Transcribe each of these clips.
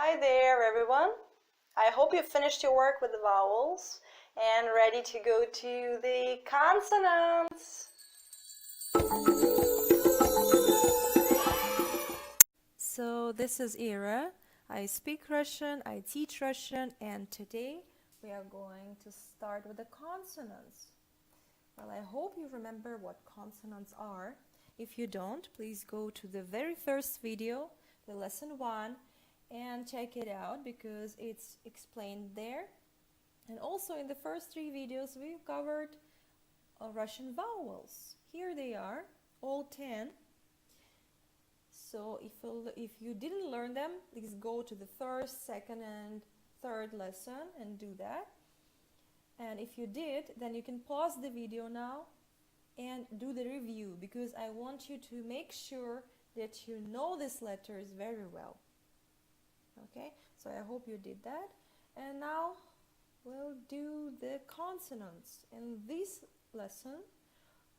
Hi there, everyone. I hope you finished your work with the vowels and ready to go to the consonants. So this is Ira. I speak Russian, I teach Russian, and today we are going to start with the consonants. Well, I hope you remember what consonants are. If you don't, please go to the very first video, the lesson 1, and check it out because it's explained there. And also in the first 3 videos we've covered Russian vowels. Here they are, all 10. So if you didn't learn them, please go to the first, second and third lesson and do that. And if you did, then you can pause the video now and do the review because I want you to make sure that you know these letters very well. Okay, so I hope you did that. And now we'll do the consonants. In this lesson,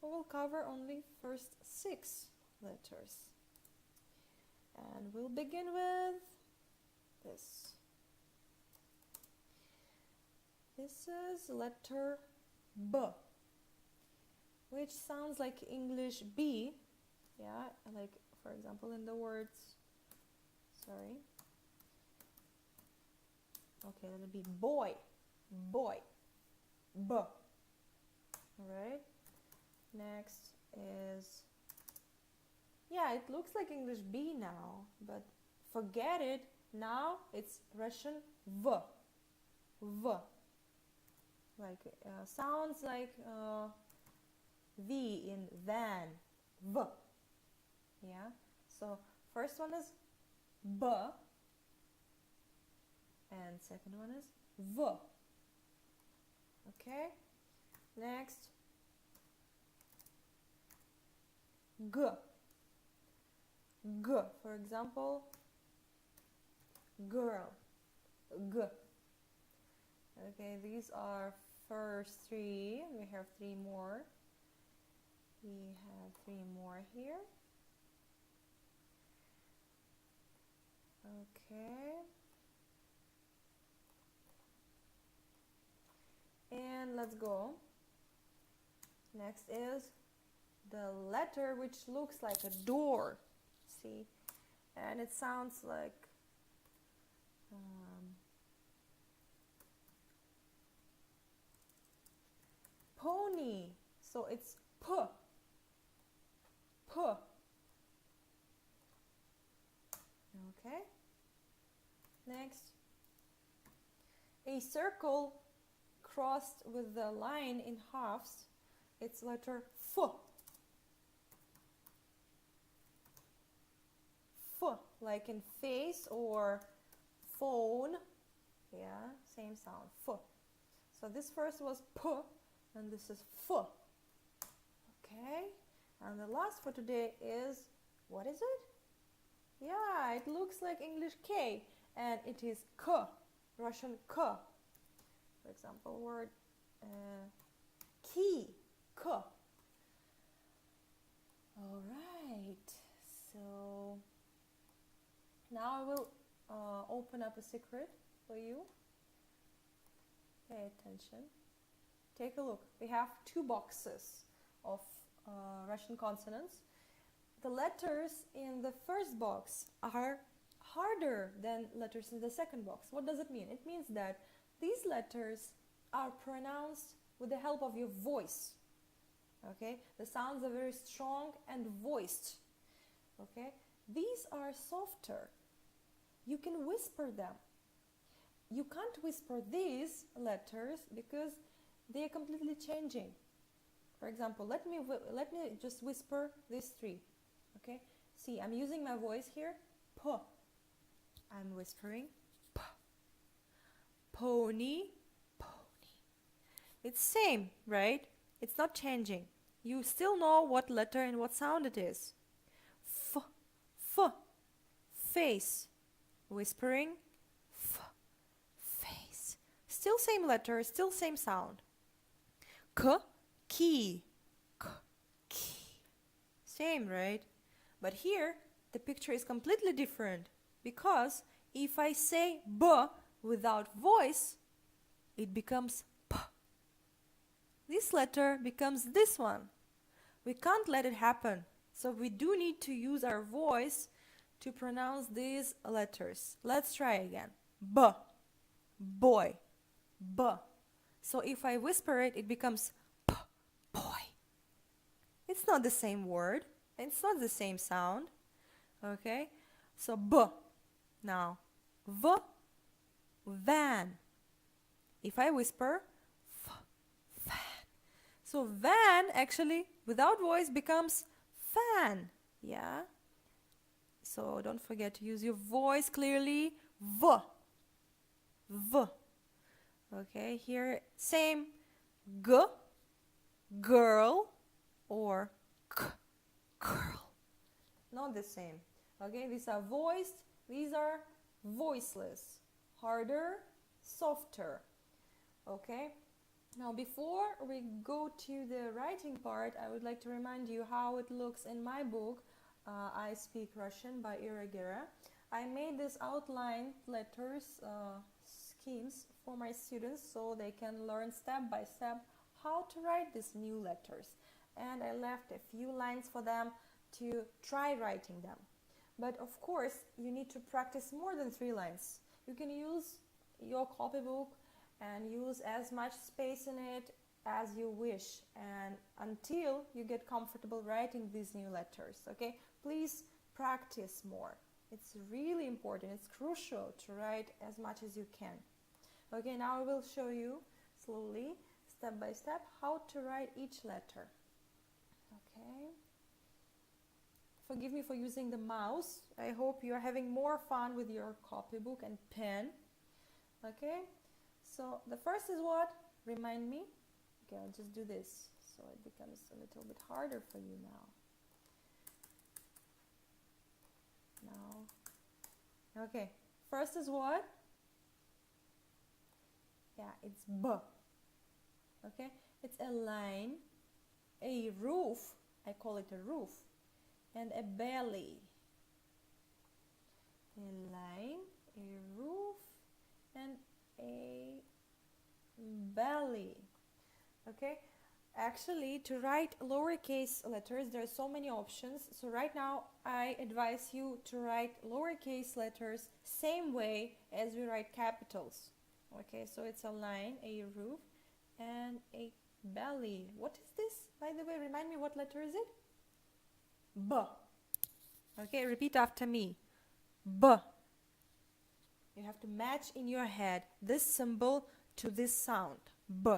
we will cover only first 6 letters. And we'll begin with this. This is letter B, which sounds like English B. Yeah, like for example in the words, sorry. Okay, that'll be boy, boy, B. Alright, next is, yeah, it looks like English B now, but forget it, now it's Russian V, V. Like, sounds like V in van, V. Yeah, so first one is B. And second one is V. Okay, next G. G, for example, girl, G. Okay, these are first 3. We have 3 more. We have 3 more here. Okay. And let's go. Next is the letter which looks like a door. See? And it sounds like pony. So it's P. P. Okay. Next. A circle crossed with the line in halves, it's letter F. F, like in face or phone. Yeah, same sound, F. So this first was P, and this is F. Okay, and the last for today is, what is it? Yeah, it looks like English K, and it is K, Russian K. For example, word key, K. All right, so now I will open up a secret for you. Pay attention. Take a look. We have 2 boxes of Russian consonants. The letters in the first box are harder than letters in the second box. What does it mean? It means that these letters are pronounced with the help of your voice. Okay, the sounds are very strong and voiced. Okay, these are softer. You can whisper them. You can't whisper these letters because they are completely changing. For example, let me just whisper these 3. Okay, see, I'm using my voice here. P. I'm whispering P. Pony, pony. It's same, right? It's not changing. You still know what letter and what sound it is. F, f, face. Whispering F, face. Still same letter, still same sound. K, key, k, key. Same, right? But here, the picture is completely different because If I say B without voice, it becomes P. This letter becomes this one. We can't let it happen. So we do need to use our voice to pronounce these letters. Let's try again. B, boy, B. So if I whisper it, it becomes P, boy. It's not the same word. It's not the same sound. Okay? So B. Now, V, van. If I whisper, F, fan. So van actually, without voice, becomes fan. Yeah? So don't forget to use your voice clearly. V. V. Okay, here, same. G, girl, or K, girl. Not the same. Okay, these are voiced, these are voiceless. Harder, softer. Okay, now before we go to the writing part, I would like to remind you how it looks in my book, I Speak Russian by Ira Gera. I made this outline letters schemes for my students so they can learn step by step how to write these new letters. And I left a few lines for them to try writing them. But of course, you need to practice more than 3 lines. You can use your copybook and use as much space in it as you wish, and until you get comfortable writing these new letters. Okay, please practice more. It's really important, it's crucial to write as much as you can. Okay, now I will show you slowly, step by step, how to write each letter. Okay, forgive me for using the mouse. I hope you are having more fun with your copybook and pen. Okay, so the first is what? Remind me. Okay, I'll just do this so it becomes a little bit harder for you now. Okay, first is what? Yeah, it's B. Okay, it's a line, a roof, I call it a roof, and a belly. A line, a roof, and a belly. Okay, actually, to write lowercase letters, there are so many options. So right now, I advise you to write lowercase letters same way as we write capitals. Okay, so it's a line, a roof, and a belly. What is this? By the way, remind me, what letter is it? B. Okay, repeat after me. B. You have to match in your head this symbol to this sound. B.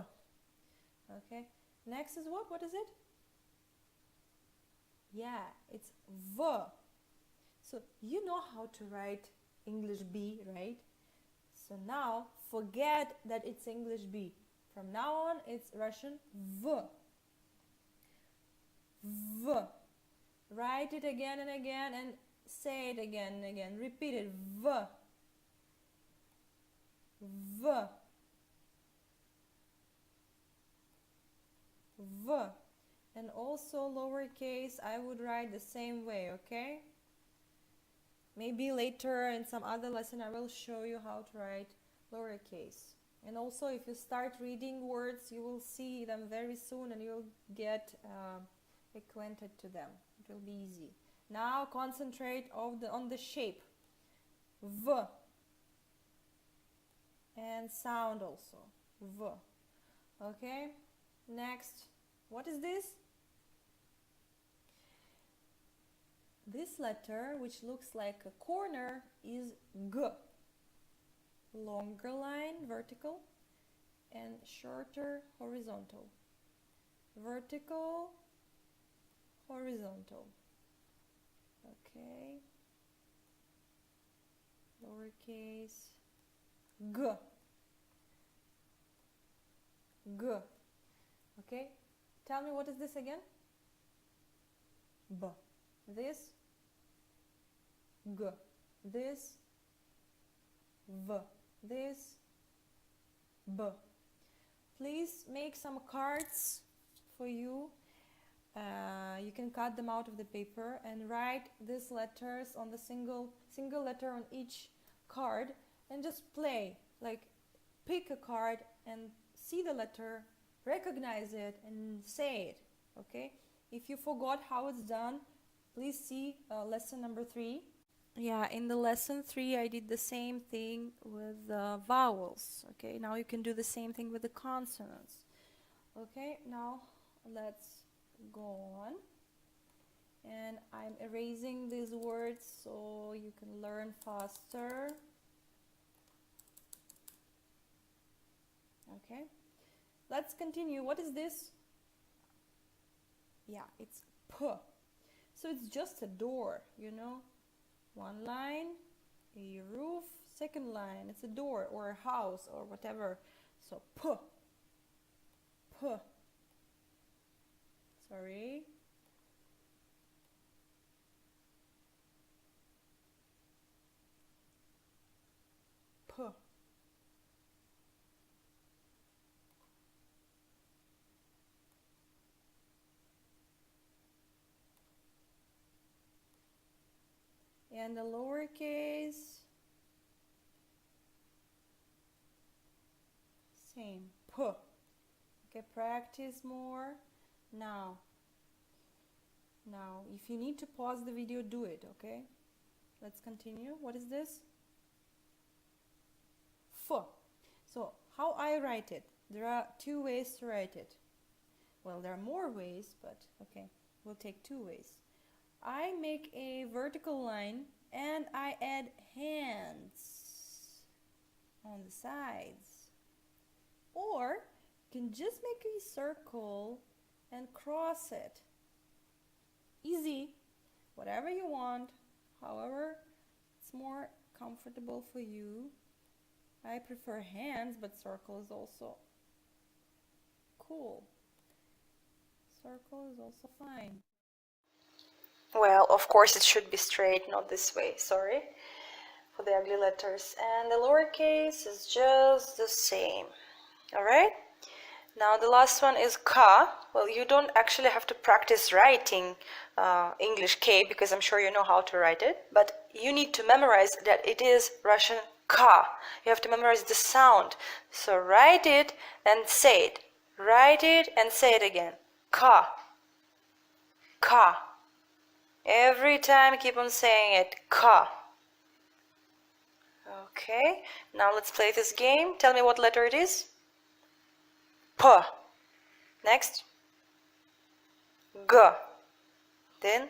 Okay, next is what? What is it? Yeah, it's V. So you know how to write English B, right? So now forget that it's English B. From now on, it's Russian V. V. Write it again and again and say it again and again. Repeat it. V. V. V. And also lowercase, I would write the same way, okay? Maybe later in some other lesson I will show you how to write lowercase. And also if you start reading words, you will see them very soon and you'll get acquainted to them. It will be easy. Now concentrate on the shape. V. And sound also. V. Okay? Next. What is this? This letter, which looks like a corner, is G. Longer line, vertical, and shorter, horizontal. Vertical, horizontal. Okay. Lowercase G. G. Okay. Tell me, what is this again? B. This G. This V. This B. Please make some cards for you. You can cut them out of the paper and write these letters on the single letter on each card and just play, like pick a card and see the letter, recognize it and say it, okay? If you forgot how it's done, please see lesson number 3. Yeah, in the lesson 3 I did the same thing with the vowels, okay? Now you can do the same thing with the consonants. Okay, now let's go on. And I'm erasing these words so you can learn faster. Okay, let's continue. What is this? Yeah, it's P. So it's just a door, you know. One line, a roof, second line, it's a door or a house or whatever. So P. P. Sorry. P. And the lowercase, same, P. Okay, practice more. Now, if you need to pause the video, do it, okay? Let's continue. What is this? F. So, how I write it? There are 2 ways to write it. Well, there are more ways, but okay, we'll take 2 ways. I make a vertical line and I add hands on the sides. Or you can just make a circle and cross it. Easy, whatever you want, however it's more comfortable for you. I prefer hands, but circle is also cool. Circle is also fine. Well, of course it should be straight, not this way, sorry for the ugly letters. And the lowercase is just the same. Alright? Now the last one is Ka. Well, you don't actually have to practice writing English K, because I'm sure you know how to write it, but you need to memorize that it is Russian Ka. You have to memorize the sound. So write it and say it. Write it and say it again. Ka. Ka. Every time keep on saying it. Ka. Okay, now let's play this game. Tell me what letter it is. P. Next. G. Then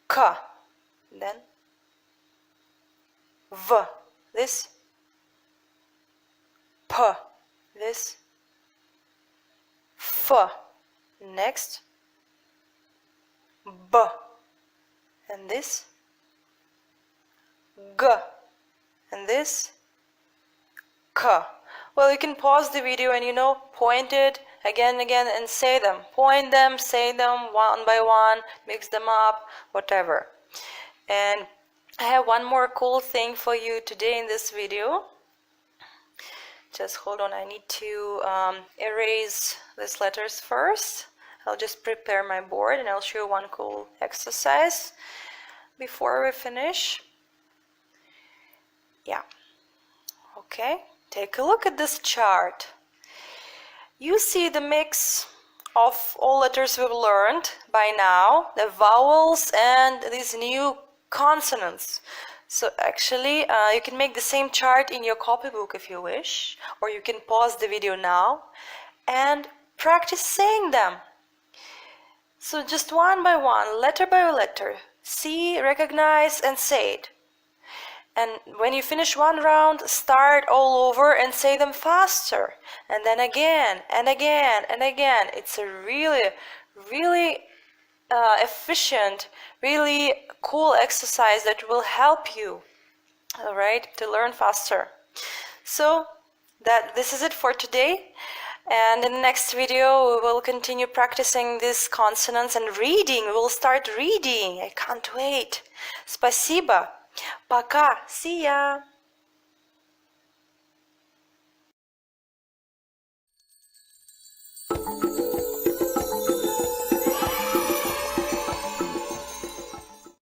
K. Then V. This. P. This. F. Next. B. And this. G. And this. K. Well, you can pause the video and, point it again and again and say them. Point them, say them one by one, mix them up, whatever. And I have one more cool thing for you today in this video. Just hold on, I need to erase these letters first. I'll just prepare my board and I'll show you one cool exercise before we finish. Yeah. Okay. Take a look at this chart. You see the mix of all letters we've learned by now, the vowels and these new consonants. So actually, you can make the same chart in your copybook if you wish, or you can pause the video now and practice saying them. So just one by one, letter by letter, see, recognize, and say it. And when you finish one round, start all over and say them faster. And then again, and again, and again. It's a really efficient, really cool exercise that will help you, all right, to learn faster. So this is it for today. And in the next video, we will continue practicing these consonants and reading. We will start reading. I can't wait. Спасибо. Пока. See ya.